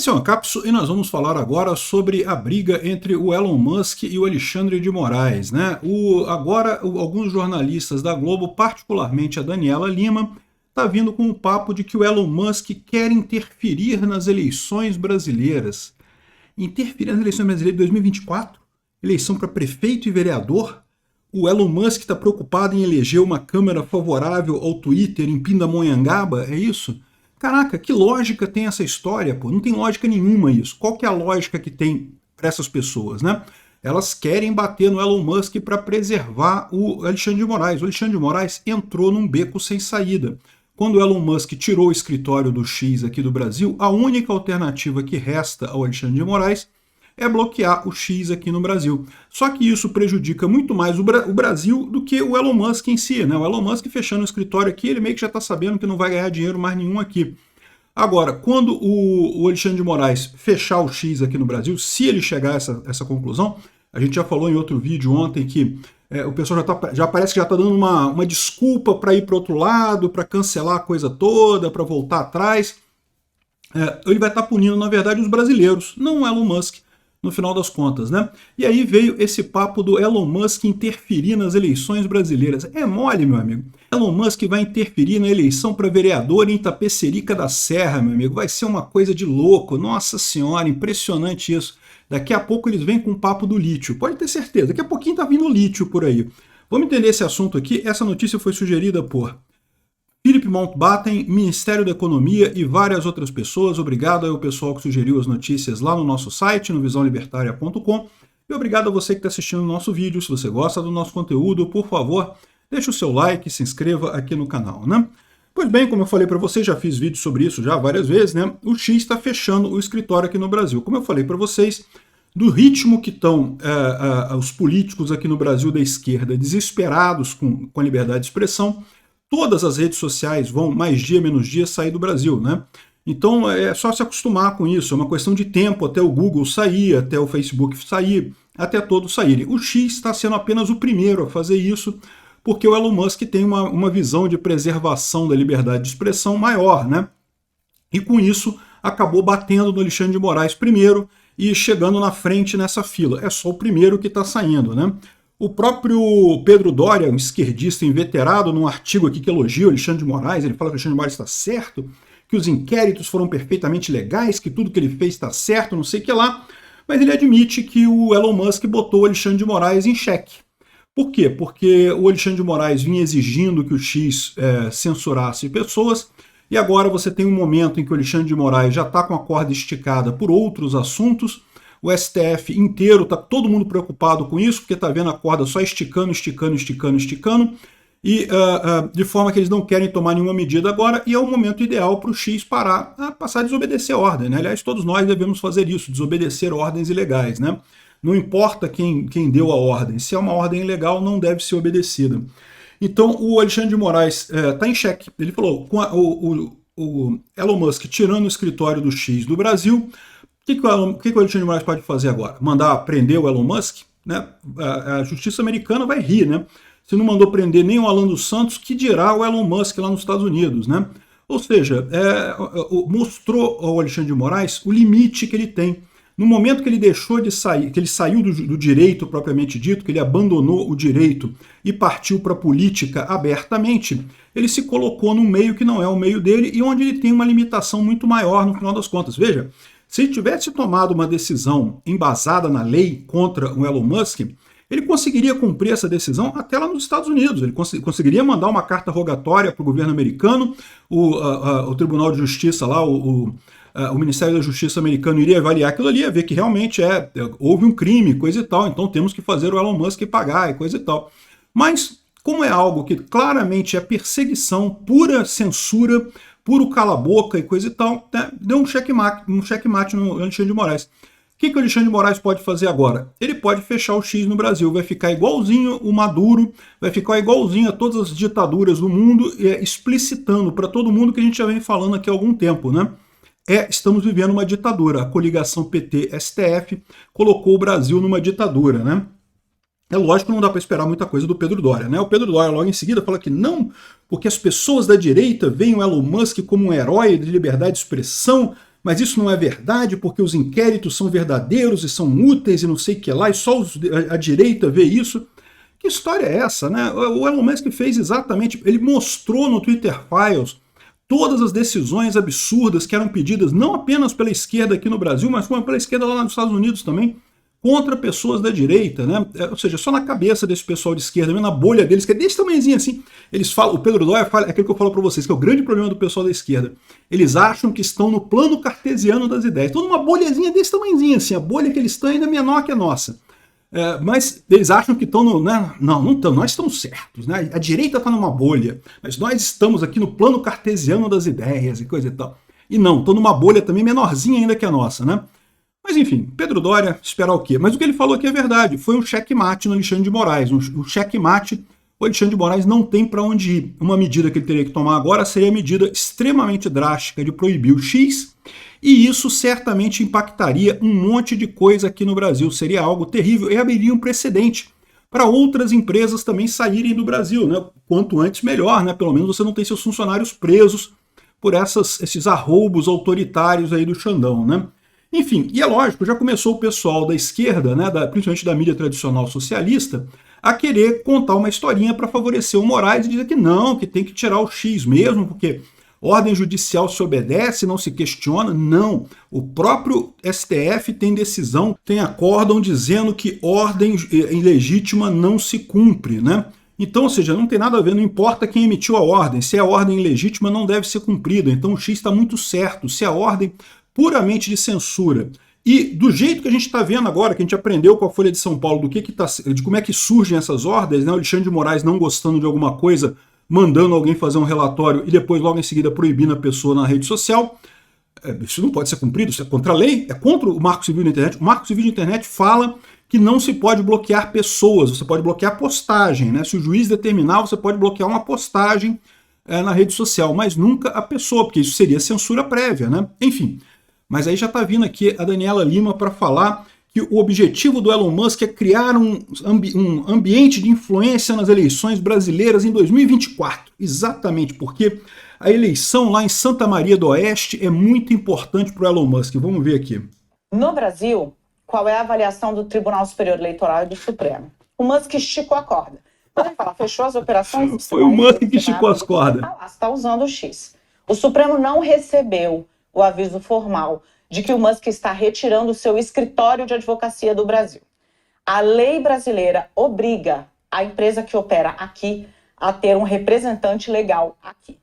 Esse é o Ancapso e nós vamos falar agora sobre a briga entre o Elon Musk e o Alexandre de Moraes, né? Alguns jornalistas da Globo, particularmente a Daniela Lima, está vindo com o papo de que o Elon Musk quer interferir nas eleições brasileiras. Interferir nas eleições brasileiras de 2024? Eleição para prefeito e vereador? O Elon Musk está preocupado em eleger uma Câmara favorável ao Twitter em Pindamonhangaba? É isso? Caraca, que lógica tem essa história, pô? Não tem lógica nenhuma isso. Qual que é a lógica que tem para essas pessoas, né? Elas querem bater no Elon Musk para preservar o Alexandre de Moraes. O Alexandre de Moraes entrou num beco sem saída. Quando o Elon Musk tirou o escritório do X aqui do Brasil, a única alternativa que resta ao Alexandre de Moraes é bloquear o X aqui no Brasil. Só que isso prejudica muito mais o Brasil do que o Elon Musk em si, né? O Elon Musk fechando o escritório aqui, ele meio que já está sabendo que não vai ganhar dinheiro mais nenhum aqui. Agora, quando o Alexandre de Moraes fechar o X aqui no Brasil, se ele chegar a essa conclusão, a gente já falou em outro vídeo ontem que o pessoal já parece que já está dando uma desculpa para ir para o outro lado, para cancelar a coisa toda, para voltar atrás. Ele vai estar punindo, na verdade, os brasileiros, não o Elon Musk, no final das contas, né? E aí veio esse papo do Elon Musk interferir nas eleições brasileiras. É mole, meu amigo. Elon Musk vai interferir na eleição para vereador em Itapecerica da Serra, meu amigo. Vai ser uma coisa de louco. Nossa senhora, impressionante isso. Daqui a pouco eles vêm com o papo do lítio. Pode ter certeza, daqui a pouquinho tá vindo lítio por aí. Vamos entender esse assunto aqui. Essa notícia foi sugerida por Philip Mountbatten, Ministério da Economia e várias outras pessoas. Obrigado ao pessoal que sugeriu as notícias lá no nosso site, no visãolibertaria.com. E obrigado a você que está assistindo o nosso vídeo. Se você gosta do nosso conteúdo, por favor, deixe o seu like e se inscreva aqui no canal, né? Pois bem, como eu falei para vocês, já fiz vídeo sobre isso já várias vezes, né? O X está fechando o escritório aqui no Brasil. Como eu falei para vocês, do ritmo que estão os políticos aqui no Brasil da esquerda desesperados com a liberdade de expressão, todas as redes sociais vão, mais dia menos dia, sair do Brasil, né? Então é só se acostumar com isso, é uma questão de tempo até o Google sair, até o Facebook sair, até todos saírem. O X está sendo apenas o primeiro a fazer isso, porque o Elon Musk tem uma visão de preservação da liberdade de expressão maior, né? E com isso acabou batendo no Alexandre de Moraes primeiro e chegando na frente nessa fila. É só o primeiro que está saindo, né? O próprio Pedro Doria, um esquerdista inveterado, num artigo aqui que elogia o Alexandre de Moraes, ele fala que o Alexandre de Moraes está certo, que os inquéritos foram perfeitamente legais, que tudo que ele fez está certo, não sei o que lá, mas ele admite que o Elon Musk botou o Alexandre de Moraes em xeque. Por quê? Porque o Alexandre de Moraes vinha exigindo que o X censurasse pessoas, e agora você tem um momento em que o Alexandre de Moraes já está com a corda esticada por outros assuntos. O STF inteiro, está todo mundo preocupado com isso, porque está vendo a corda só esticando, e de forma que eles não querem tomar nenhuma medida agora, e é o momento ideal para o X passar a desobedecer a ordem, né? Aliás, todos nós devemos fazer isso, desobedecer ordens ilegais, né? Não importa quem deu a ordem, se é uma ordem ilegal, não deve ser obedecida. Então, o Alexandre de Moraes está em xeque. Ele falou, com o Elon Musk tirando o escritório do X do Brasil, o que o Alexandre de Moraes pode fazer agora? Mandar prender o Elon Musk? Né? A justiça americana vai rir, né? Se não mandou prender nem o Alan dos Santos, que dirá o Elon Musk lá nos Estados Unidos, né? Ou seja, mostrou ao Alexandre de Moraes o limite que ele tem. No momento que ele deixou de sair, que ele saiu do direito propriamente dito, que ele abandonou o direito e partiu para a política abertamente, ele se colocou num meio que não é o meio dele e onde ele tem uma limitação muito maior no final das contas. Veja, se ele tivesse tomado uma decisão embasada na lei contra o Elon Musk, ele conseguiria cumprir essa decisão até lá nos Estados Unidos. Ele conseguiria mandar uma carta rogatória para o governo americano, o Tribunal de Justiça lá, o Ministério da Justiça americano iria avaliar aquilo ali, ia ver que realmente houve um crime, coisa e tal, então temos que fazer o Elon Musk pagar e coisa e tal. Mas, como é algo que claramente é perseguição, pura censura, puro cala-boca e coisa e tal, né, deu um checkmate no Alexandre de Moraes. O que o Alexandre de Moraes pode fazer agora? Ele pode fechar o X no Brasil, vai ficar igualzinho o Maduro, vai ficar igualzinho a todas as ditaduras do mundo, explicitando para todo mundo que a gente já vem falando aqui há algum tempo, né? Estamos vivendo uma ditadura. A coligação PT-STF colocou o Brasil numa ditadura, né? É lógico que não dá para esperar muita coisa do Pedro Doria, né? O Pedro Doria logo em seguida fala que não, porque as pessoas da direita veem o Elon Musk como um herói de liberdade de expressão, mas isso não é verdade porque os inquéritos são verdadeiros e são úteis e não sei o que lá, e só a direita vê isso. Que história é essa, né? O Elon Musk fez exatamente, ele mostrou no Twitter Files todas as decisões absurdas que eram pedidas não apenas pela esquerda aqui no Brasil, mas como pela esquerda lá nos Estados Unidos também, contra pessoas da direita, né? Ou seja, só na cabeça desse pessoal de esquerda, na bolha deles, que é desse tamanhozinho assim, eles falam, o Pedro Dória fala, é aquilo que eu falo para vocês, que é o grande problema do pessoal da esquerda. Eles acham que estão no plano cartesiano das ideias. Estão numa bolhazinha desse tamanhozinho assim, a bolha que eles estão ainda é menor que a nossa. Mas eles acham que estão no. Né? Não estão, nós estamos certos. Né? A direita está numa bolha, mas nós estamos aqui no plano cartesiano das ideias e coisa e tal. E não, estão numa bolha também menorzinha ainda que a nossa, né? Mas enfim, Pedro Dória, esperar o quê? Mas o que ele falou aqui é verdade. Foi um checkmate no Alexandre de Moraes. Um checkmate, o Alexandre de Moraes não tem para onde ir. Uma medida que ele teria que tomar agora seria a medida extremamente drástica de proibir o X. E isso certamente impactaria um monte de coisa aqui no Brasil. Seria algo terrível e abriria um precedente para outras empresas também saírem do Brasil, né? Quanto antes, melhor, né? Pelo menos você não tem seus funcionários presos por esses arroubos autoritários aí do Xandão, né? Enfim, e é lógico, já começou o pessoal da esquerda, né, principalmente da mídia tradicional socialista, a querer contar uma historinha para favorecer o Moraes e dizer que não, que tem que tirar o X mesmo, porque ordem judicial se obedece, não se questiona. Não. O próprio STF tem decisão, tem acórdão dizendo que ordem ilegítima não se cumpre, né? Então, ou seja, não tem nada a ver, não importa quem emitiu a ordem, se é a ordem ilegítima não deve ser cumprida, então o X está muito certo, se a ordem puramente de censura. E do jeito que a gente está vendo agora, que a gente aprendeu com a Folha de São Paulo, de como é que surgem essas ordens, né? O Alexandre de Moraes não gostando de alguma coisa, mandando alguém fazer um relatório e depois logo em seguida proibindo a pessoa na rede social. Isso não pode ser cumprido, isso é contra a lei, é contra o Marco Civil da Internet. O Marco Civil da Internet fala que não se pode bloquear pessoas, você pode bloquear postagem, né? Se o juiz determinar, você pode bloquear uma postagem na rede social, mas nunca a pessoa, porque isso seria censura prévia, né? Enfim, mas aí já está vindo aqui a Daniela Lima para falar que o objetivo do Elon Musk é criar um ambiente de influência nas eleições brasileiras em 2024. Exatamente, porque a eleição lá em Santa Maria do Oeste é muito importante para o Elon Musk. Vamos ver aqui. No Brasil, qual é a avaliação do Tribunal Superior Eleitoral e do Supremo? O Musk esticou a corda. Quando ele fala, fechou as operações... Foi o Musk que esticou as cordas. Você está usando o X. O Supremo não recebeu o aviso formal de que o Musk está retirando o seu escritório de advocacia do Brasil. A lei brasileira obriga a empresa que opera aqui a ter um representante legal aqui.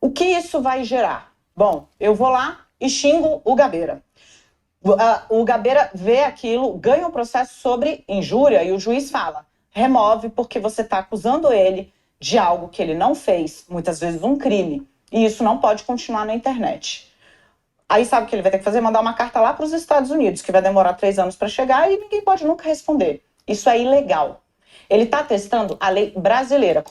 O que isso vai gerar? Bom, eu vou lá e xingo o Gabeira. O Gabeira vê aquilo, ganha um processo sobre injúria e o juiz fala, remove porque você está acusando ele de algo que ele não fez, muitas vezes um crime, e isso não pode continuar na internet. Aí sabe o que ele vai ter que fazer? Mandar uma carta lá para os Estados Unidos, que vai demorar 3 anos para chegar e ninguém pode nunca responder. Isso é ilegal. Ele está testando a lei brasileira.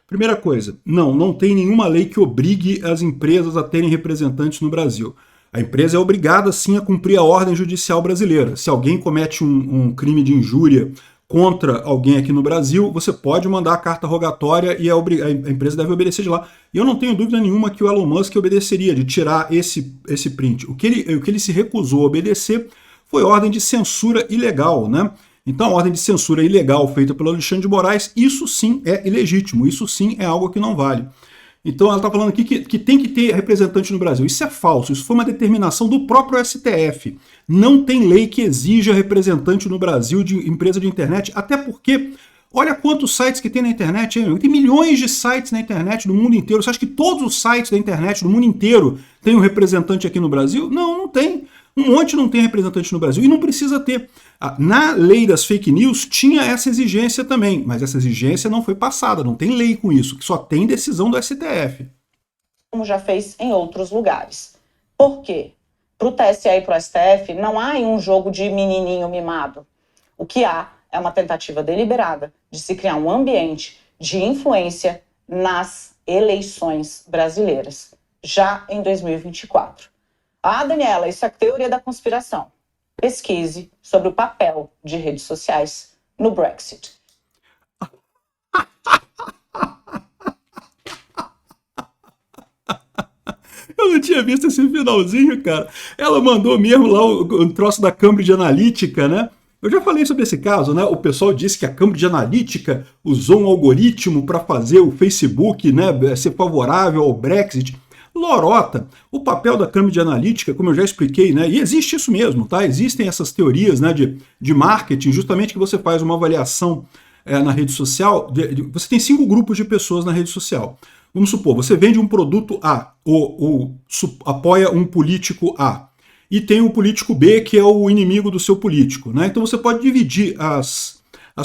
Primeira coisa, não tem nenhuma lei que obrigue as empresas a terem representantes no Brasil. A empresa é obrigada, sim, a cumprir a ordem judicial brasileira. Se alguém comete um crime de injúria contra alguém aqui no Brasil, você pode mandar a carta rogatória e a empresa deve obedecer de lá. E eu não tenho dúvida nenhuma que o Elon Musk obedeceria, de tirar esse print. O que ele se recusou a obedecer foi ordem de censura ilegal, né? Então, a ordem de censura ilegal feita pelo Alexandre de Moraes, isso sim é ilegítimo, isso sim é algo que não vale. Então, ela está falando aqui que tem que ter representante no Brasil. Isso é falso, isso foi uma determinação do próprio STF. Não tem lei que exija representante no Brasil de empresa de internet, até porque, olha quantos sites que tem na internet, hein? Tem milhões de sites na internet do mundo inteiro. Você acha que todos os sites da internet do mundo inteiro têm um representante aqui no Brasil? Não, não tem. Um monte não tem representante no Brasil e não precisa ter. Na lei das fake news tinha essa exigência também, mas essa exigência não foi passada, não tem lei com isso, que só tem decisão do STF. Como já fez em outros lugares. Por quê? Para o TSE e para o STF não há um jogo de menininho mimado. O que há é uma tentativa deliberada de se criar um ambiente de influência nas eleições brasileiras, já em 2024. Ah, Daniela, isso é teoria da conspiração. Pesquise sobre o papel de redes sociais no Brexit. Eu não não tinha visto esse finalzinho, cara. Ela mandou mesmo lá o troço da Cambridge Analytica, né? Eu já falei sobre esse caso, né? O pessoal disse que a Cambridge Analytica usou um algoritmo para fazer o Facebook, né, ser favorável ao Brexit. Lorota. O papel da Cambridge Analytica, como eu já expliquei, né? E existe isso mesmo, tá? Existem essas teorias, né, de marketing, justamente que você faz uma avaliação na rede social. Você tem 5 grupos de pessoas na rede social. Vamos supor, você vende um produto A, ou apoia um político A. E tem o político B, que é o inimigo do seu político, né? Então você pode dividir as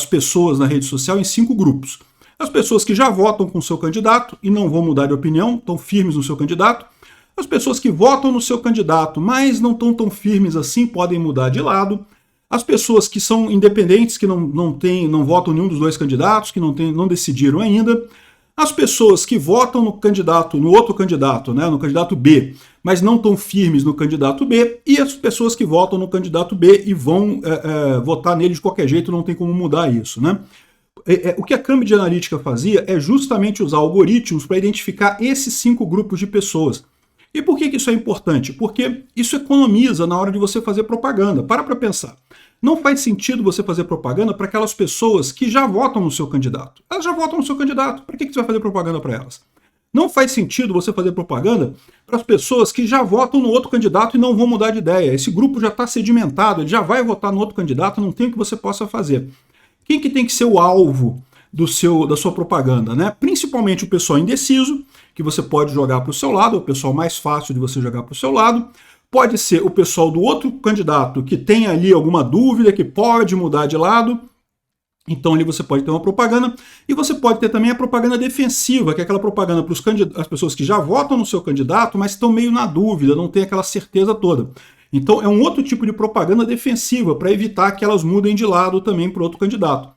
pessoas na rede social em 5 grupos. As pessoas que já votam com o seu candidato e não vão mudar de opinião, estão firmes no seu candidato. As pessoas que votam no seu candidato, mas não estão tão firmes assim, podem mudar de lado. As pessoas que são independentes, que não votam nenhum dos 2 candidatos, que não decidiram ainda. As pessoas que votam no outro candidato, né, no candidato B, mas não estão firmes no candidato B, e as pessoas que votam no candidato B e vão votar nele de qualquer jeito, não tem como mudar isso, né? O que a Cambridge Analytica fazia é justamente usar algoritmos para identificar esses 5 grupos de pessoas. E por que isso é importante? Porque isso economiza na hora de você fazer propaganda. Para pensar. Não faz sentido você fazer propaganda para aquelas pessoas que já votam no seu candidato. Elas já votam no seu candidato. Para que você vai fazer propaganda para elas? Não faz sentido você fazer propaganda para as pessoas que já votam no outro candidato e não vão mudar de ideia. Esse grupo já está sedimentado, ele já vai votar no outro candidato, não tem o que você possa fazer. Quem que tem que ser o alvo da sua propaganda, né? Principalmente o pessoal indeciso, que você pode jogar para o seu lado, é o pessoal mais fácil de você jogar para o seu lado. Pode ser o pessoal do outro candidato que tem ali alguma dúvida, que pode mudar de lado. Então ali você pode ter uma propaganda. E você pode ter também a propaganda defensiva, que é aquela propaganda para as pessoas que já votam no seu candidato, mas estão meio na dúvida, não tem aquela certeza toda. Então é um outro tipo de propaganda defensiva, para evitar que elas mudem de lado também para outro candidato.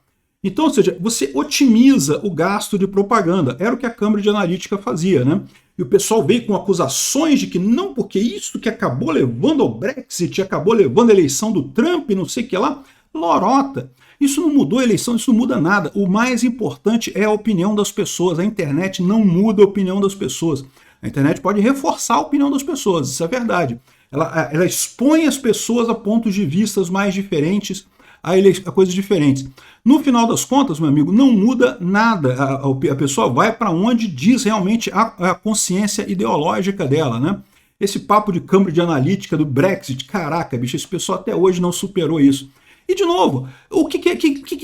Então, ou seja, você otimiza o gasto de propaganda. Era o que a Cambridge Analytica fazia, né? E o pessoal veio com acusações de que não, porque isso que acabou levando ao Brexit, acabou levando a eleição do Trump, não sei o que lá. Lorota. Isso não mudou a eleição, isso não muda nada. O mais importante é a opinião das pessoas. A internet não muda a opinião das pessoas. A internet pode reforçar a opinião das pessoas, isso é verdade. Ela expõe as pessoas a pontos de vista mais diferentes, a coisas diferentes. No final das contas, meu amigo, não muda nada. A pessoa vai para onde diz realmente a consciência ideológica dela, né? Esse papo de Cambridge Analytica, do Brexit, caraca, bicho, esse pessoal até hoje não superou isso. E, de novo, o que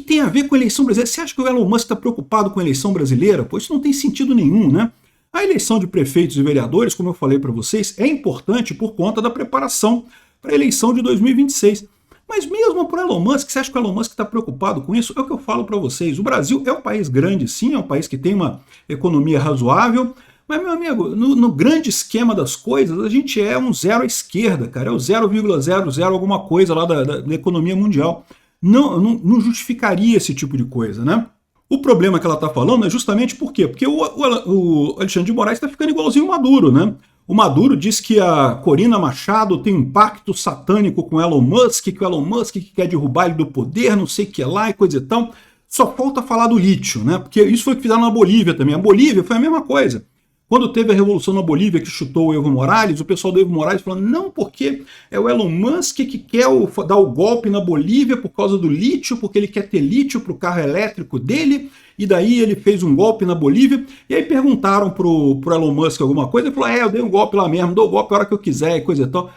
tem a ver com a eleição brasileira? Você acha que o Elon Musk está preocupado com a eleição brasileira? Pô, isso não tem sentido nenhum, né? A eleição de prefeitos e vereadores, como eu falei para vocês, é importante por conta da preparação para a eleição de 2026. Mas mesmo para o Elon Musk, você acha que o Elon Musk está preocupado com isso? É o que eu falo para vocês. O Brasil é um país grande, sim, é um país que tem uma economia razoável, mas, meu amigo, no grande esquema das coisas, a gente é um zero à esquerda, cara. É o 0,00 alguma coisa lá da economia mundial. Não justificaria esse tipo de coisa, né? O problema que ela está falando é justamente por quê? Porque o Alexandre de Moraes está ficando igualzinho o Maduro, né? O Maduro diz que a Corina Machado tem um pacto satânico com o Elon Musk, que o Elon Musk quer derrubar ele do poder, não sei o que lá e coisa e tal. Só falta falar do lítio, né? Porque isso foi o que fizeram na Bolívia também. A Bolívia foi a mesma coisa. Quando teve a revolução na Bolívia que chutou o Evo Morales, o pessoal do Evo Morales falou, não, porque é o Elon Musk que quer dar o golpe na Bolívia por causa do lítio, porque ele quer ter lítio para o carro elétrico dele, e daí ele fez um golpe na Bolívia, e aí perguntaram pro Elon Musk alguma coisa, ele falou, eu dei um golpe lá mesmo, dou o golpe a hora que eu quiser e coisa e tal.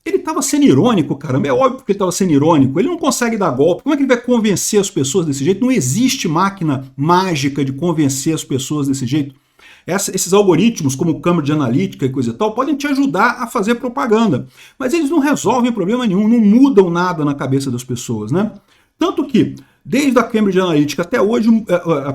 Ele estava sendo irônico, caramba, é óbvio que ele estava sendo irônico, ele não consegue dar golpe, como é que ele vai convencer as pessoas desse jeito? Não existe máquina mágica de convencer as pessoas desse jeito. Esses algoritmos, como Cambridge Analytica e coisa e tal, podem te ajudar a fazer propaganda, mas eles não resolvem problema nenhum, não mudam nada na cabeça das pessoas, né? Tanto que, desde a Cambridge Analytica até hoje,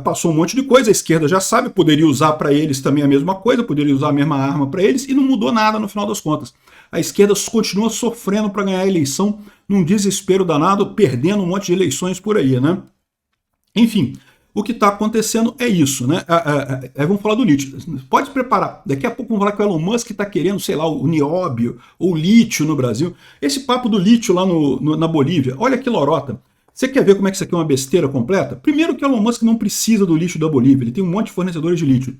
passou um monte de coisa, a esquerda já sabe, poderia usar para eles também a mesma coisa, poderia usar a mesma arma para eles, e não mudou nada no final das contas. A esquerda continua sofrendo para ganhar a eleição, num desespero danado, perdendo um monte de eleições por aí, né? Enfim, o que está acontecendo é isso, né? Vamos falar do lítio. Pode se preparar. Daqui a pouco vamos falar que o Elon Musk está querendo, sei lá, o nióbio ou o lítio no Brasil. Esse papo do lítio lá na Bolívia, olha que lorota. Você quer ver como é que isso aqui é uma besteira completa? Primeiro que o Elon Musk não precisa do lítio da Bolívia, ele tem um monte de fornecedores de lítio.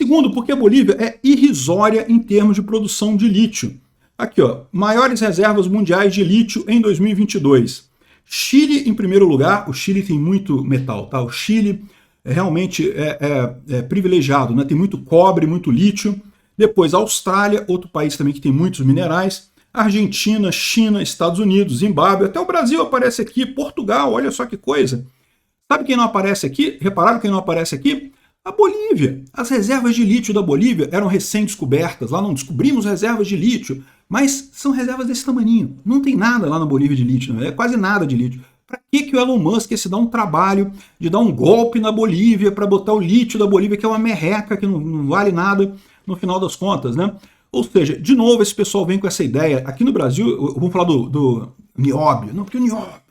Segundo, porque a Bolívia é irrisória em termos de produção de lítio. Aqui, ó, maiores reservas mundiais de lítio em 2022. Chile em primeiro lugar, o Chile tem muito metal, tá? O Chile realmente é privilegiado, né? Tem muito cobre, muito lítio. Depois, Austrália, outro país também que tem muitos minerais. Argentina, China, Estados Unidos, Zimbábue, até o Brasil aparece aqui, Portugal, olha só que coisa. Sabe quem não aparece aqui? Repararam quem não aparece aqui? A Bolívia. As reservas de lítio da Bolívia eram recém-descobertas. Lá não descobrimos reservas de lítio, mas são reservas desse tamanhinho. Não tem nada lá na Bolívia de lítio, não é quase nada de lítio. Para que o Elon Musk se dá um trabalho de dar um golpe na Bolívia para botar o lítio da Bolívia, que é uma merreca, que não vale nada no final das contas, né? Ou seja, de novo esse pessoal vem com essa ideia. Aqui no Brasil, vamos falar do nióbio. Não, porque o nióbio...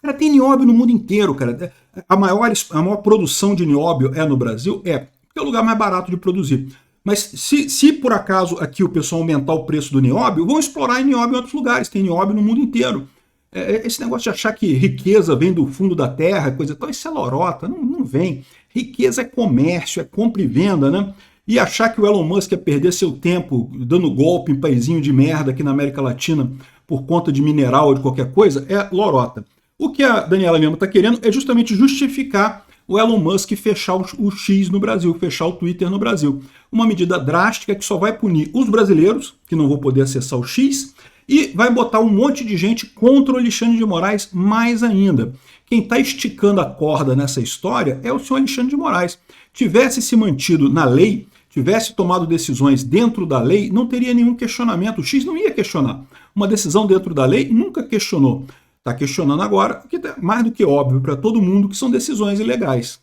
Cara, tem nióbio no mundo inteiro, cara. A maior produção de nióbio é no Brasil? É, porque é o lugar mais barato de produzir. Mas se por acaso aqui o pessoal aumentar o preço do nióbio, vão explorar nióbio em outros lugares. Tem nióbio no mundo inteiro. Esse negócio de achar que riqueza vem do fundo da terra, coisa tal, isso é lorota. Não vem. Riqueza é comércio, é compra e venda, né? E achar que o Elon Musk ia perder seu tempo dando golpe em paizinho de merda aqui na América Latina por conta de mineral ou de qualquer coisa é lorota. O que a Daniela Lima está querendo é justamente justificar o Elon Musk fechar o X no Brasil, fechar o Twitter no Brasil. Uma medida drástica que só vai punir os brasileiros, que não vão poder acessar o X, e vai botar um monte de gente contra o Alexandre de Moraes mais ainda. Quem está esticando a corda nessa história é o senhor Alexandre de Moraes. Tivesse se mantido na lei, tivesse tomado decisões dentro da lei, não teria nenhum questionamento. O X não ia questionar. Uma decisão dentro da lei nunca questionou. Está questionando agora, o que é mais do que óbvio para todo mundo que são decisões ilegais.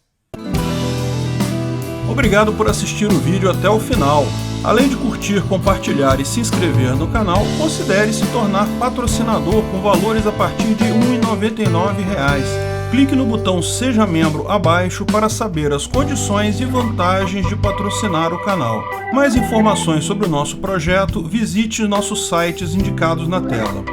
Obrigado por assistir o vídeo até o final. Além de curtir, compartilhar e se inscrever no canal, considere se tornar patrocinador com valores a partir de R$ 1,99. Clique no botão Seja Membro abaixo para saber as condições e vantagens de patrocinar o canal. Mais informações sobre o nosso projeto, visite nossos sites indicados na tela.